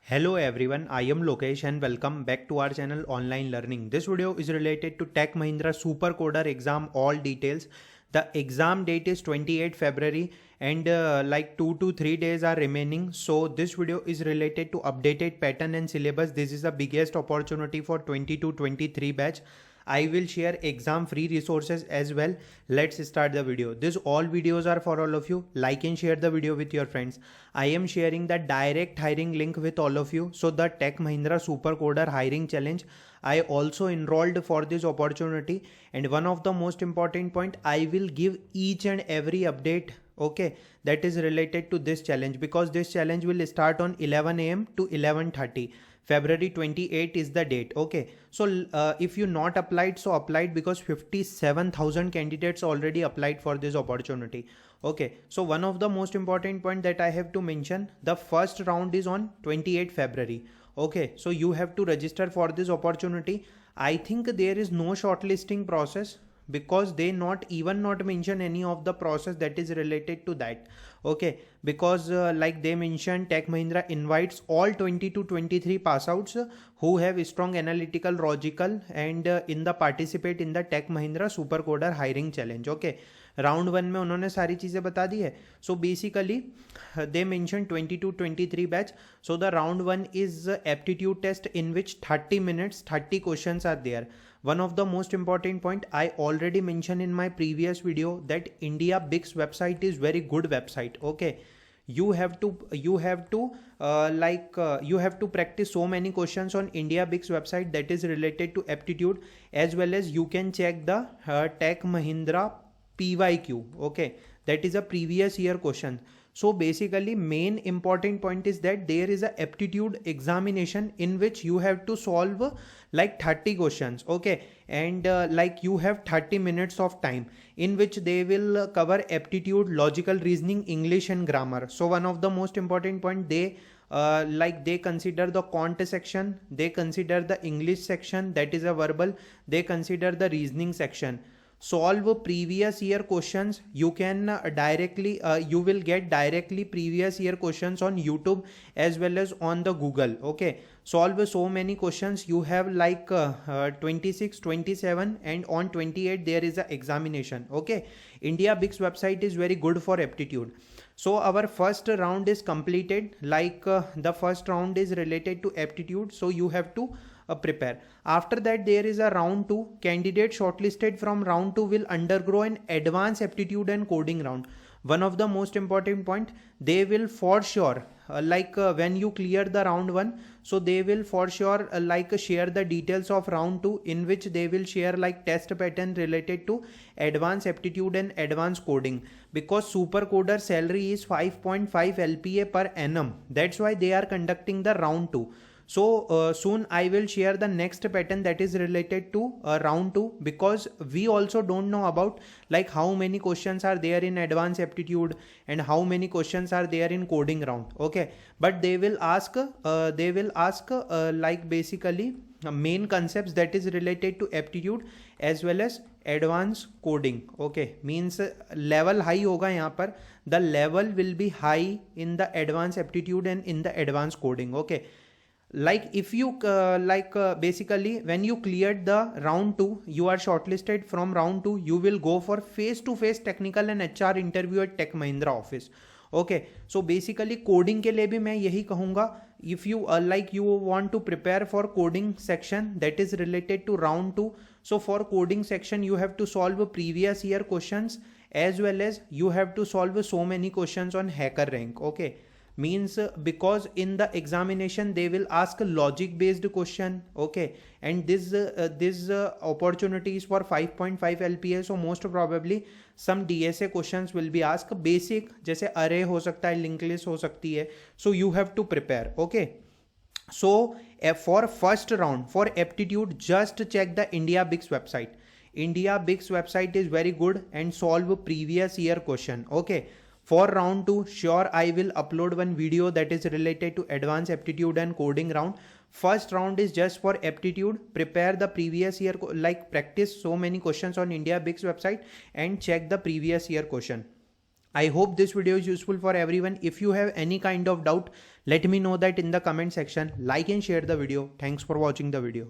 Hello everyone, I am Lokesh and welcome back to our channel Online Learning. This video is related to Tech Mahindra Super Coder exam, all details. The exam date is 28 February and like 2 to 3 days are remaining. So this video is related to updated pattern and syllabus. This is the biggest opportunity for 22-23 batch. I will share exam free resources as well. Let's start the video. This all videos are for all of you. Like and share the video with your friends. I am sharing the direct hiring link with all of you. So the Tech Mahindra Super Coder hiring challenge, I also enrolled for this opportunity. And one of the most important point, I will give each and every update, okay, that is related to this challenge, because this challenge will start on 11 a.m. to 11:30. February 28 is the date. Okay, so if you not applied, so applied, because 57,000 candidates already applied for this opportunity. Okay, so one of the most important point that I have to mention, the first round is on 28 February. Okay, so you have to register for this opportunity. I think there is no shortlisting process, because they not mention any of the process that is related to that. Okay, because like they mentioned, Tech Mahindra invites all 20 to 23 pass outs who have strong analytical, logical and in the participate in the Tech Mahindra Super Coder hiring challenge. Okay, round one में उन्होंने सारी चीज़ें बता दी है. So basically they mention 22-23 batch. So the round one is aptitude test in which 30 minutes 30 questions are there. One of the most important point, I already mentioned in my previous video that India Bix website is very good website. Okay, you have to practice so many questions on India Bix website that is related to aptitude, as well as you can check the Tech Mahindra PYQ. Okay, that is a previous year question. So basically main important point is that there is a aptitude examination in which you have to solve like 30 questions. Okay, and like you have 30 minutes of time in which they will cover aptitude, logical reasoning, English and grammar. So one of the most important point, they they consider the quant section, they consider the English section, that is a verbal, they consider the reasoning section. Solve previous year questions. You can directly you will get directly previous year questions on YouTube as well as on the Google. Okay, solve so many questions. You have like 26, 27 and on 28 there is a examination. Okay, India Bix website is very good for aptitude. So our first round is completed. Like the first round is related to aptitude, so you have to prepare. After that there is a round 2. Candidates shortlisted from round 2 will undergo an advanced aptitude and coding round. One of the most important point, they will for sure when you clear the round 1, so they will for sure share the details of round 2, in which they will share like test pattern related to advanced aptitude and advanced coding, because super coder salary is 5.5 LPA per annum. That's why they are conducting the round 2. So soon I will share the next pattern that is related to round 2, because we also don't know about like how many questions are there in advanced aptitude and how many questions are there in coding round. Okay, but they will ask like basically main concepts that is related to aptitude as well as advanced coding. Okay, means level high hoga yahan par, the level will be high in the advanced aptitude and in the advanced coding. Okay, like if you basically when you cleared the round 2, you are shortlisted from round 2, you will go for face to face technical and HR interview at Tech Mahindra office. Okay, so basically coding के लिए भी मैं यही कहूँगा, if you you want to prepare for coding section that is related to round 2, so for coding section you have to solve previous year questions, as well as you have to solve so many questions on HackerRank. Okay, means because in the examination they will ask a logic based question. Okay, and this opportunity is for 5.5 LPA, so most probably some DSA questions will be asked, basic जैसे array हो सकता है, linked list हो सकती है, so you have to prepare. Okay, so for first round for aptitude, just check the India Bix website. India Bix website is very good, and solve previous year question. Okay, for round 2, sure I will upload one video that is related to advanced aptitude and coding round. First round is just for aptitude. Prepare the previous year, like practice so many questions on India Bix website and check the previous year question. I hope this video is useful for everyone. If you have any kind of doubt, let me know that in the comment section. Like and share the video. Thanks for watching the video.